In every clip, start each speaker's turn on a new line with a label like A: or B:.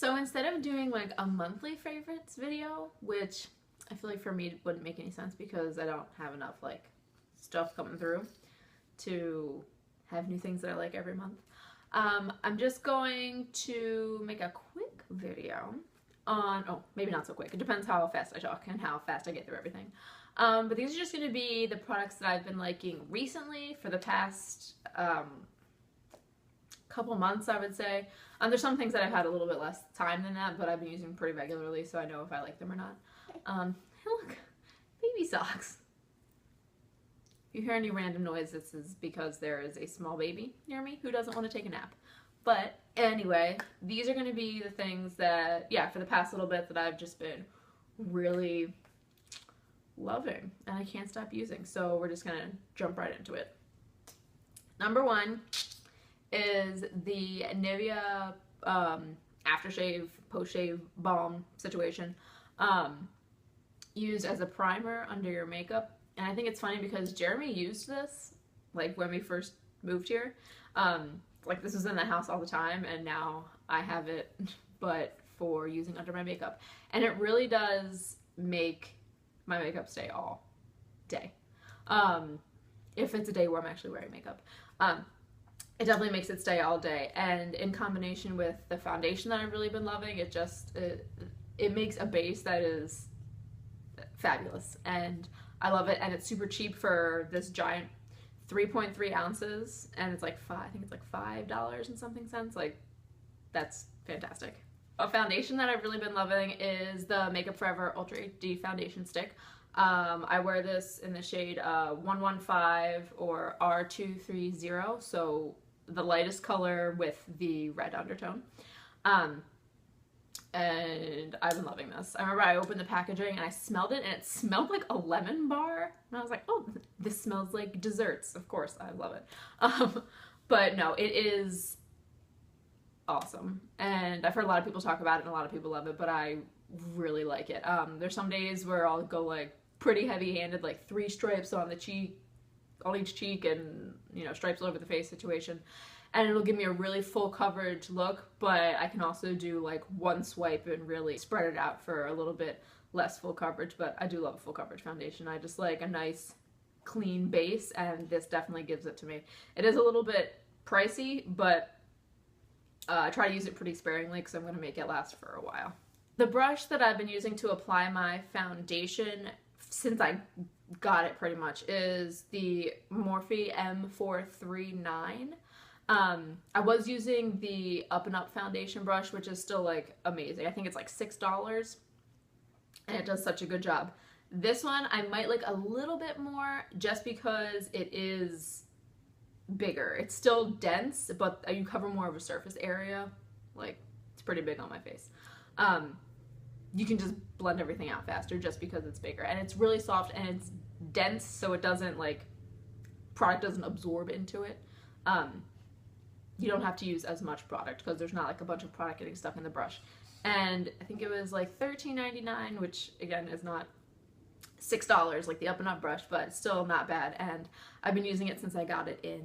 A: So instead of doing like a monthly favorites video, which I feel like for me it wouldn't make any sense because I don't have enough like stuff coming through to have new things that I like every month, I'm just going to make a quick video on, oh, maybe not so quick. It depends how fast I talk and how fast I get through everything. But these are just going to be the products that I've been liking recently for the past couple months, I would say. There's some things that I've had a little bit less time than that, but I've been using pretty regularly, so I know if I like them or not. Hey look, baby socks. If you hear any random noise, this is because there is a small baby near me who doesn't want to take a nap. But anyway, these are going to be the things that, yeah, for the past little bit that I've just been really loving and I can't stop using. So we're just going to jump right into it. Number one is the Nivea aftershave, post-shave balm situation, used as a primer under your makeup. And I think it's funny because Jeremy used this like when we first moved here. Like this was in the house all the time, and now I have it but for using under my makeup, and it really does make my makeup stay all day, if it's a day where I'm actually wearing makeup. It definitely makes it stay all day, and in combination with the foundation that I've really been loving, it makes a base that is fabulous, and I love it. And it's super cheap for this giant 3.3 ounces, and it's like I think it's like $5 and something cents. Like, that's fantastic. A foundation that I've really been loving is the Makeup Forever Ultra HD Foundation Stick. I wear this in the shade 115 or R230, so the lightest color with the red undertone. And I've been loving this. I remember I opened the packaging and I smelled it, and it smelled like a lemon bar, and I was like, oh, this smells like desserts. Of course, I love it. But no, it is awesome, and I've heard a lot of people talk about it and a lot of people love it, but I really like it. There's some days where I'll go like pretty heavy-handed, like 3 stripes on the cheek, on each cheek, and you know, stripes all over the face situation, and it'll give me a really full coverage look, but I can also do like 1 swipe and really spread it out for a little bit less full coverage. But I do love a full coverage foundation. I just like a nice clean base, and this definitely gives it to me. It is a little bit pricey, but I try to use it pretty sparingly because I'm going to make it last for a while. The brush that I've been using to apply my foundation since I got it pretty much is the Morphe M439. I was using the Up and Up foundation brush, which is still like amazing. I think it's like $6, and it does such a good job. This one I might like a little bit more just because it is bigger. It's still dense, but you cover more of a surface area. Like, it's pretty big on my face. You can just blend everything out faster just because it's bigger, and it's really soft and it's dense, so it doesn't like, product doesn't absorb into it. You don't have to use as much product because there's not like a bunch of product getting stuck in the brush. And I think it was like $13.99, which again is not $6 like the Up and Up brush, but it's still not bad. And I've been using it since I got it in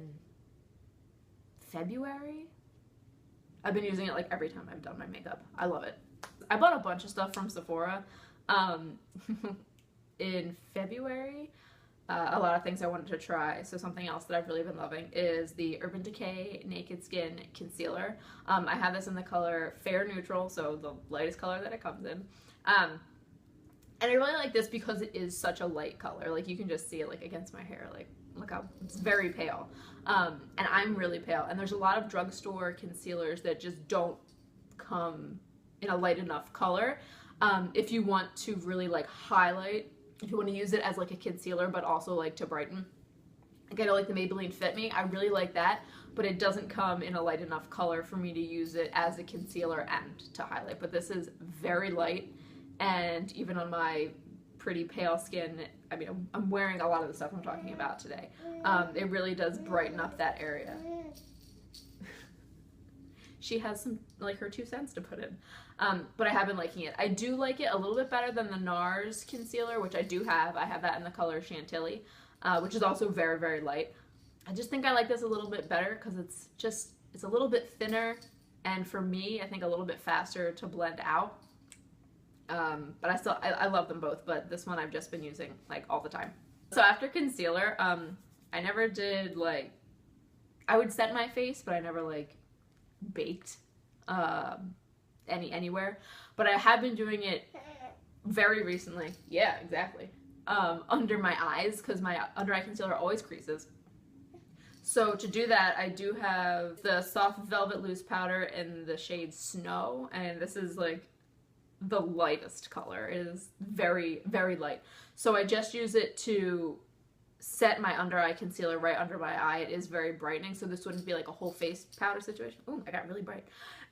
A: February. I've been using it like every time I've done my makeup. I love it. I bought a bunch of stuff from Sephora in February. A lot of things I wanted to try. So something else that I've really been loving is the Urban Decay Naked Skin Concealer. I have this in the color Fair Neutral, so the lightest color that it comes in. And I really like this because it is such a light color. Like, you can just see it like against my hair. Like, look how it's very pale. And I'm really pale. And there's a lot of drugstore concealers that just don't come in a light enough color. If you want to really like highlight, if you want to use it as like a concealer but also like to brighten, like I know like the Maybelline Fit Me, I really like that, but it doesn't come in a light enough color for me to use it as a concealer and to highlight. But this is very light, and even on my pretty pale skin, I mean, I'm wearing a lot of the stuff I'm talking about today, it really does brighten up that area. She has some, like, her 2 cents to put in. But I have been liking it. I do like it a little bit better than the NARS concealer, which I do have. I have that in the color Chantilly, which is also very, very light. I just think I like this a little bit better because it's a little bit thinner and for me, I think a little bit faster to blend out. But I love them both, but this one I've just been using like all the time. So after concealer, I never did like, I would set my face, but I never like baked anywhere. But I have been doing it very recently. Yeah, exactly. Under my eyes, because my under eye concealer always creases. So to do that, I do have the Soft Velvet Loose Powder in the shade Snow, and this is like the lightest color. It is very, very light. So I just use it to set my under eye concealer right under my eye. It is very brightening, so this wouldn't be like a whole face powder situation. Oh, I got really bright.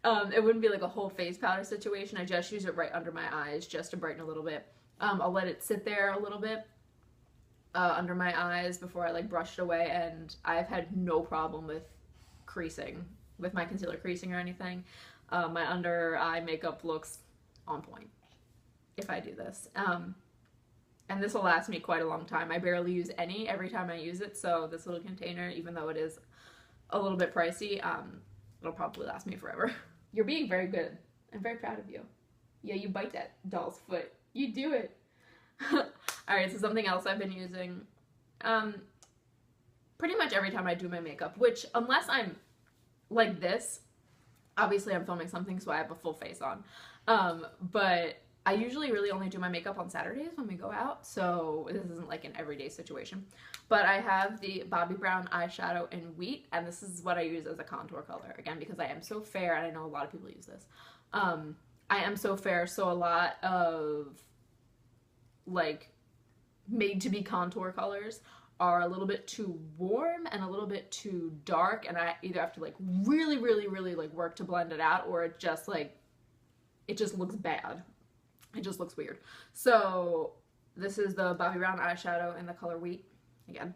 A: It wouldn't be like a whole face powder situation. I just use it right under my eyes just to brighten a little bit. I'll let it sit there a little bit under my eyes before I like brush it away, and I've had no problem with creasing, with my concealer creasing or anything. My under eye makeup looks on point if I do this. And this will last me quite a long time. I barely use any every time I use it, so this little container, even though it is a little bit pricey, it'll probably last me forever. You're being very good. I'm very proud of you. Yeah, you bite that doll's foot. You do it. Alright, so something else I've been using, pretty much every time I do my makeup, which unless I'm like this, obviously I'm filming something so I have a full face on, but I usually really only do my makeup on Saturdays when we go out, so this isn't like an everyday situation. But I have the Bobbi Brown eyeshadow in Wheat, and this is what I use as a contour color, again, because I am so fair, and I know a lot of people use this. I am so fair, so a lot of like made-to-be contour colors are a little bit too warm and a little bit too dark, and I either have to like really, really, really like work to blend it out, or it just like, it just looks bad. It just looks weird. So this is the Bobbi Brown eyeshadow in the color Wheat. Again,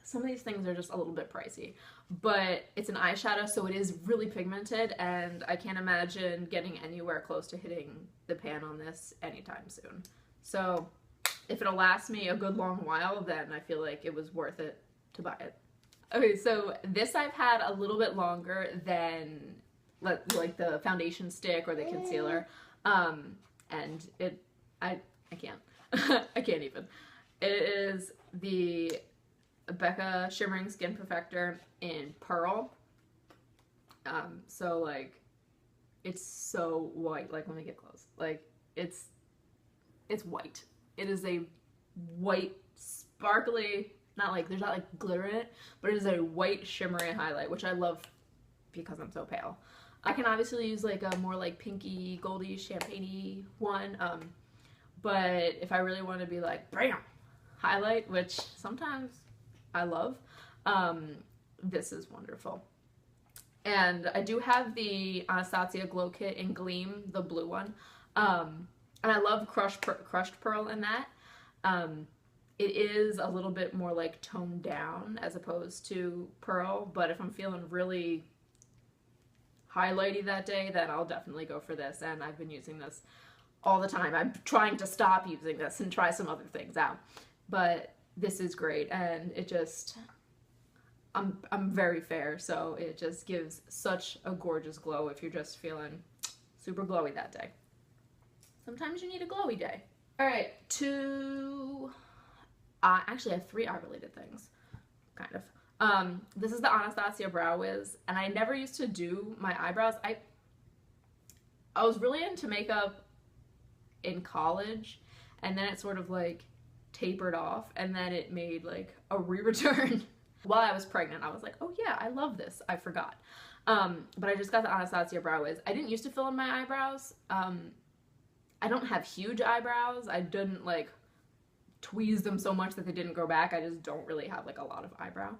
A: some of these things are just a little bit pricey, but it's an eyeshadow, so it is really pigmented, and I can't imagine getting anywhere close to hitting the pan on this anytime soon. So if it'll last me a good long while, then I feel like it was worth it to buy it. Okay, so this I've had a little bit longer than like the foundation stick or the concealer, and I can't I can't even. It is the Becca Shimmering Skin Perfector in Pearl. So like, it's so white. Like, let me get close. Like, it's white. It is a white, sparkly, not like, there's not like glitter in it, but it is a white shimmery highlight, which I love because I'm so pale. I can obviously use like a more like pinky, goldy, champagne-y one, but if I really want to be like, bam, highlight, which sometimes I love, this is wonderful. And I do have the Anastasia Glow Kit in Gleam, the blue one, and I love Crushed Pearl in that. It is a little bit more like toned down as opposed to Pearl, but if I'm feeling really highlighty that day, then I'll definitely go for this, and I've been using this all the time. I'm trying to stop using this and try some other things out, but this is great, and it just, I'm very fair, so it just gives such a gorgeous glow if you're just feeling super glowy that day. Sometimes you need a glowy day. Alright, actually I have 3 eye-related things, kind of. This is the Anastasia Brow Wiz, and I never used to do my eyebrows. I was really into makeup in college, and then it sort of like tapered off, and then it made like a re-return. While I was pregnant, I was like, oh yeah, I love this. I forgot. But I just got the Anastasia Brow Wiz. I didn't used to fill in my eyebrows. I don't have huge eyebrows. I didn't like tweeze them so much that they didn't grow back. I just don't really have like a lot of eyebrow.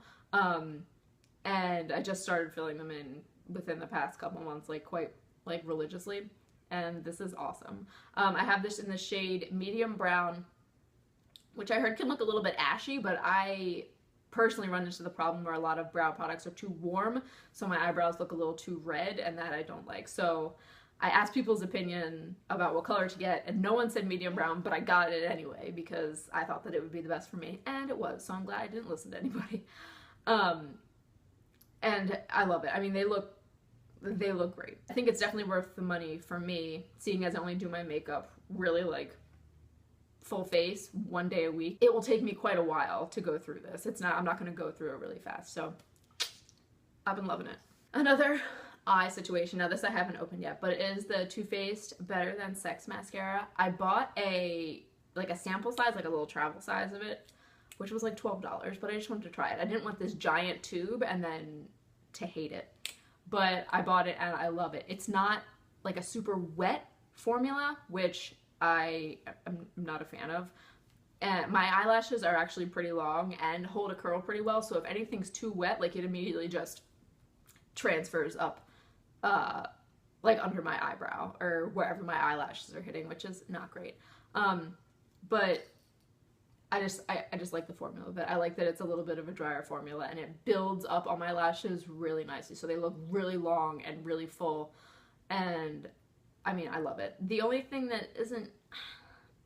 A: And I just started filling them in within the past couple months, like quite like religiously, and this is awesome. I have this in the shade Medium Brown, which I heard can look a little bit ashy, but I personally run into the problem where a lot of brow products are too warm, so my eyebrows look a little too red, and that I don't like. So I asked people's opinion about what color to get, and no one said medium brown, but I got it anyway because I thought that it would be the best for me, and it was, so I'm glad I didn't listen to anybody. And I love it. I mean, they look great. I think it's definitely worth the money for me, seeing as I only do my makeup really like full face 1 day a week. It will take me quite a while to go through this. I'm not going to go through it really fast. So I've been loving it. Another eye situation. Now this I haven't opened yet, but it is the Too Faced Better Than Sex mascara. I bought a sample size, like a little travel size of it, which was like $12, but I just wanted to try it. I didn't want this giant tube and then to hate it. But I bought it and I love it. It's not like a super wet formula, which I am not a fan of. And my eyelashes are actually pretty long and hold a curl pretty well, so if anything's too wet, like it immediately just transfers up like under my eyebrow or wherever my eyelashes are hitting, which is not great. But I just like the formula of it. I like that it's a little bit of a drier formula and it builds up on my lashes really nicely. So they look really long and really full. And I mean, I love it. The only thing that isn't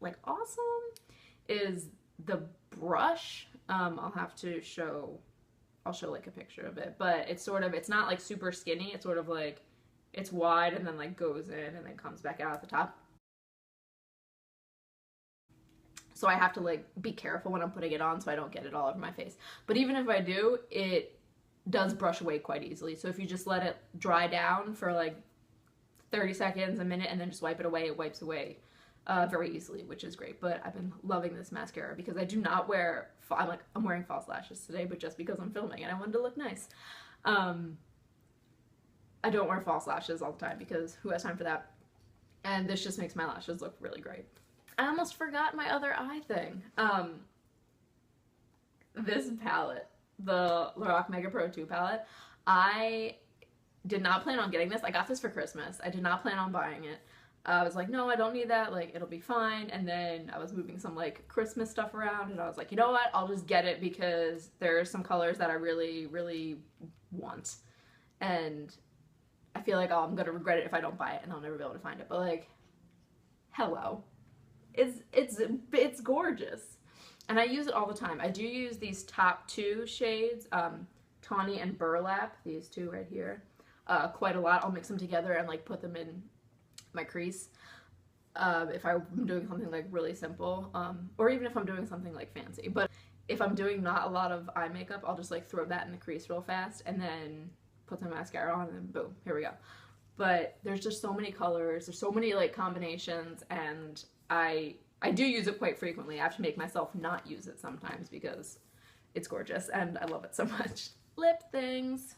A: like awesome is the brush. I'll show like a picture of it, but it's not like super skinny. It's sort of like, it's wide and then like goes in and then comes back out at the top. So I have to like be careful when I'm putting it on so I don't get it all over my face. But even if I do, it does brush away quite easily. So if you just let it dry down for like 30 seconds, a minute, and then just wipe it away, it wipes away very easily, which is great. But I've been loving this mascara because I do not wear, I'm wearing false lashes today, but just because I'm filming and I wanted to look nice. I don't wear false lashes all the time because who has time for that? And this just makes my lashes look really great. I almost forgot my other eye thing. This palette, the Lorac Mega Pro 2 palette, I did not plan on getting this. I got this for Christmas. I did not plan on buying it. I was like, no, I don't need that, like, it'll be fine. And then I was moving some, like, Christmas stuff around, and I was like, you know what, I'll just get it because there are some colors that I really, really want. And I feel like, oh, I'm gonna regret it if I don't buy it, and I'll never be able to find it. But, like, hello. It's gorgeous. And I use it all the time. I do use these top two shades, Tawny and Burlap, these two right here, quite a lot. I'll mix them together and like put them in my crease if I'm doing something like really simple, or even if I'm doing something like fancy. But if I'm doing not a lot of eye makeup, I'll just like throw that in the crease real fast and then put some mascara on and then boom, here we go. But there's just so many colors, there's so many like combinations, and I do use it quite frequently. I have to make myself not use it sometimes because it's gorgeous and I love it so much. Lip things.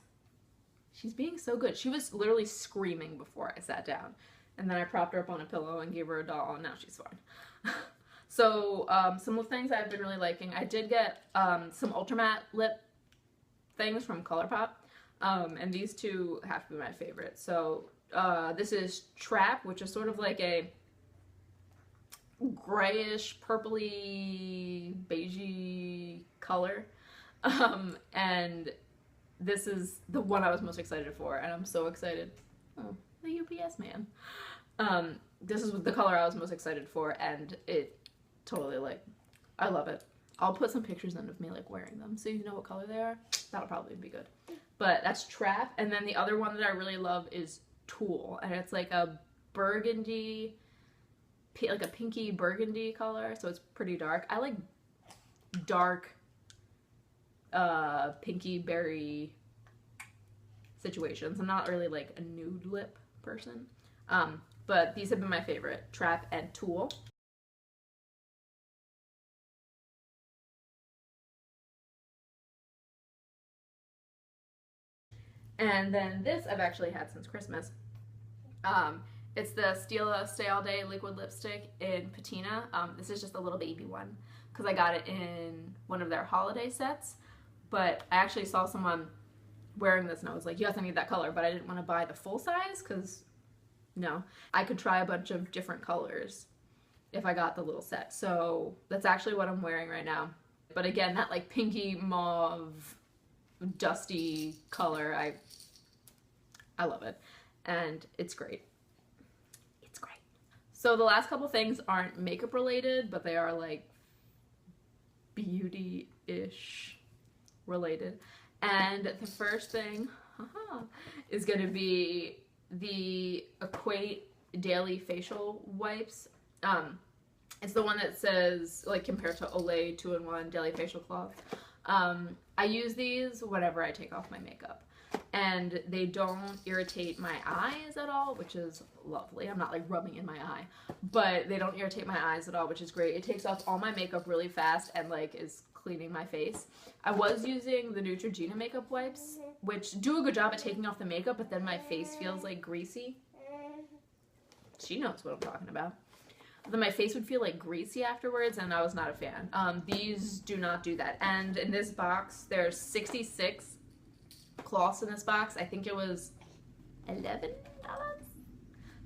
A: She's being so good. She was literally screaming before I sat down. And then I propped her up on a pillow and gave her a doll and now she's fine. So some lip things I've been really liking. I did get some ultra matte lip things from ColourPop. And these two have to be my favorite. So this is Trap, which is sort of like a grayish, purpley, beigey color. And this is the one I was most excited for, and I'm so excited. Oh, the UPS man. This is the color I was most excited for, and it totally, like, I love it. I'll put some pictures in of me, like, wearing them, so you know what color they are. That'll probably be good. But that's Trap, and then the other one that I really love is Tool, and it's like a burgundy, like a pinky burgundy color, so it's pretty dark. I like dark pinky berry situations. I'm not really like a nude lip person, but these have been my favorite, Trap and Tool. And then this I've actually had since Christmas. It's the Stila Stay All Day liquid lipstick in Patina. This is just a little baby one because I got it in one of their holiday sets, but I actually saw someone wearing this and I was like, yes, I need that color, but I didn't want to buy the full size because, no. I could try a bunch of different colors if I got the little set. So that's actually what I'm wearing right now. But again, that like pinky mauve, dusty color, I love it. And it's great. It's great. So the last couple things aren't makeup related, but they are like beauty-ish related. And the first thing is going to be the Equate Daily Facial Wipes. It's the one that says, like, compared to Olay 2-in-1 Daily Facial Cloth. I use these whenever I take off my makeup. And they don't irritate my eyes at all, which is lovely. I'm not like rubbing in my eye, but they don't irritate my eyes at all, which is great. It takes off all my makeup really fast and like is cleaning my face. I was using the Neutrogena makeup wipes, which do a good job at taking off the makeup, but then my face feels like greasy. She knows what I'm talking about. Then my face would feel like greasy afterwards, and I was not a fan. These do not do that. And in this box, there's 66 cloths in this box. I think it was $11,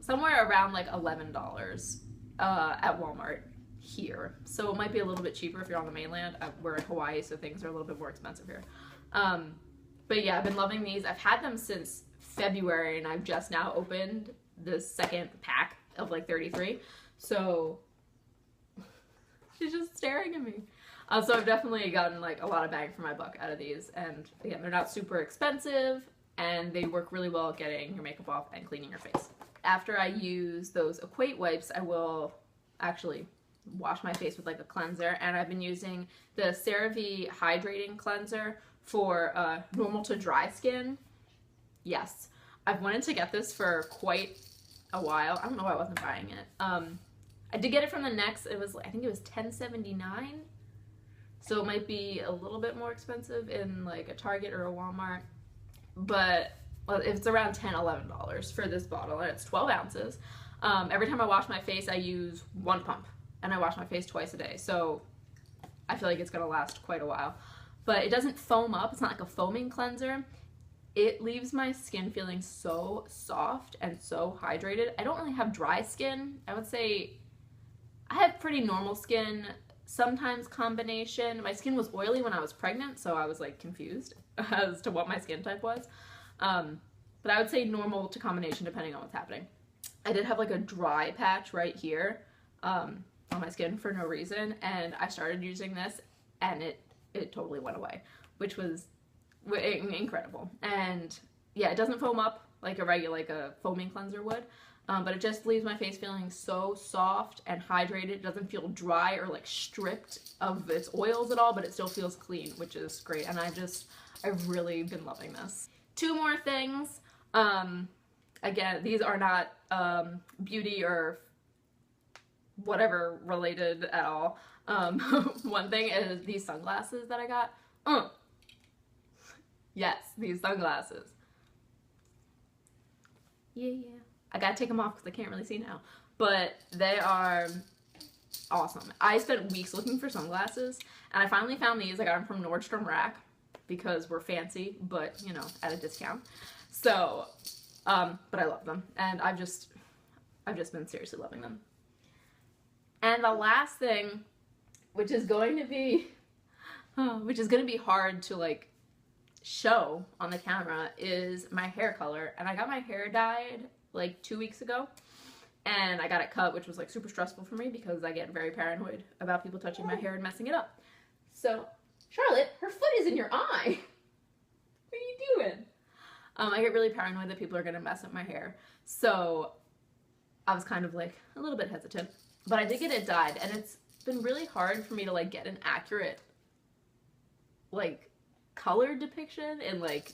A: somewhere around like $11 at Walmart here. So it might be a little bit cheaper if you're on the mainland. We're in Hawaii, so things are a little bit more expensive here. But yeah, I've been loving these. I've had them since February, and I've just now opened the second pack of like 33. So she's just staring at me. So I've definitely gotten like a lot of bang for my buck out of these, and again, they're not super expensive, and they work really well at getting your makeup off and cleaning your face. After I use those Equate wipes, I will actually wash my face with like a cleanser, and I've been using the CeraVe Hydrating Cleanser for normal to dry skin. Yes, I've wanted to get this for quite a while. I don't know why I wasn't buying it. I did get it from the Next. It was, I think it was $10.79. So it might be a little bit more expensive in like a Target or a Walmart, but it's around $10, $11 for this bottle, and it's 12 ounces. Every time I wash my face, I use one pump, and I wash my face twice a day, so I feel like it's gonna last quite a while. But it doesn't foam up. It's not like a foaming cleanser. It leaves my skin feeling so soft and so hydrated. I don't really have dry skin. I would say I have pretty normal skin. Sometimes combination. My skin was oily when I was pregnant, so I was like confused as to what my skin type was. But I would say normal to combination depending on what's happening. I did have like a dry patch right here on my skin for no reason, and I started using this, and it totally went away, which was incredible. And yeah, it doesn't foam up like a foaming cleanser would. But it just leaves my face feeling so soft and hydrated. It doesn't feel dry or like stripped of its oils at all, but it still feels clean, which is great. And I've really been loving this. Two more things. Again, these are not beauty or whatever related at all. One thing is these sunglasses that I got. Yes, these sunglasses. Yeah. I gotta take them off because I can't really see now. But they are awesome. I spent weeks looking for sunglasses, and I finally found these. I got them from Nordstrom Rack because we're fancy, but, you know, at a discount. So, but I love them, and I've just been seriously loving them. And the last thing, which is going to be hard to, like, show on the camera, is my hair color. And I got my hair dyed like 2 weeks ago, and I got it cut, which was like super stressful for me because I get very paranoid about people touching my hair and messing it up. So, Charlotte, her foot is in your eye. What are you doing? I get really paranoid that people are gonna mess up my hair. So I was kind of like a little bit hesitant, but I did get it dyed, and it's been really hard for me to like get an accurate like color depiction in like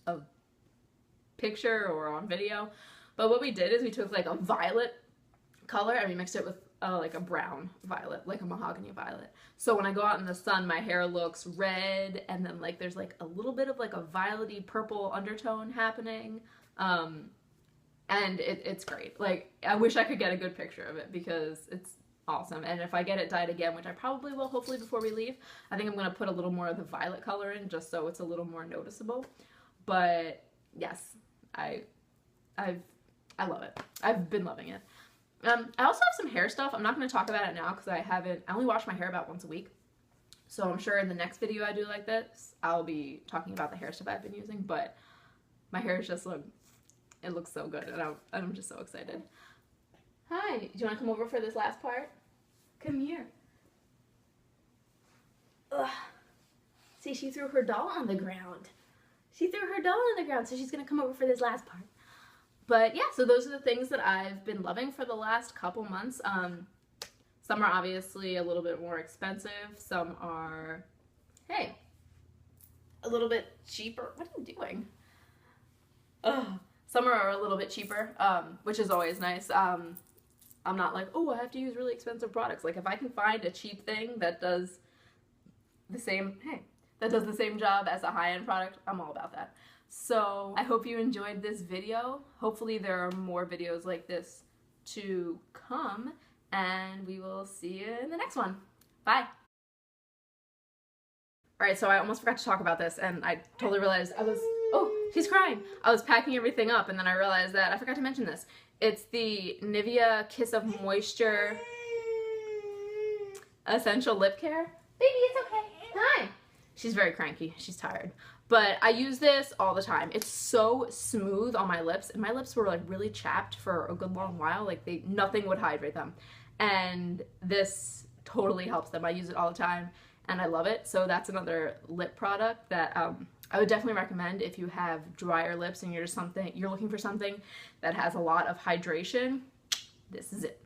A: a picture or on video. But what we did is we took like a violet color and we mixed it with like a brown violet, like a mahogany violet. So when I go out in the sun, my hair looks red, and then like there's like a little bit of like a violety purple undertone happening. And it's great. Like, I wish I could get a good picture of it because it's awesome. And if I get it dyed again, which I probably will, hopefully before we leave, I think I'm going to put a little more of the violet color in just so it's a little more noticeable. But yes, I love it. I've been loving it. I also have some hair stuff. I'm not going to talk about it now because I only wash my hair about once a week. So I'm sure in the next video I do like this, I'll be talking about the hair stuff I've been using. But my hair is just it looks so good, and I'm just so excited. Hi, do you want to come over for this last part? Come here. Ugh. See, she threw her doll on the ground. She threw her doll on the ground, so she's gonna come over for this last part. But yeah, so those are the things that I've been loving for the last couple months. Some are obviously a little bit more expensive. Some are, hey, a little bit cheaper. What are you doing? Ugh. Some are a little bit cheaper, which is always nice. I'm not like, oh, I have to use really expensive products. Like, if I can find a cheap thing that does the same, that does the same job as a high-end product, I'm all about that. So I hope you enjoyed this video. Hopefully there are more videos like this to come, and we will see you in the next one. Bye. All right, so I almost forgot to talk about this, and I totally realized oh, she's crying. I was packing everything up, and then I realized that I forgot to mention this. It's the Nivea Kiss of Moisture Essential Lip Care. Baby, it's okay. Hi. She's very cranky. She's tired. But I use this all the time. It's so smooth on my lips, and my lips were like really chapped for a good long while. Like nothing would hydrate them. And this totally helps them. I use it all the time, and I love it. So that's another lip product that I would definitely recommend if you have drier lips and you're looking for something that has a lot of hydration. This is it.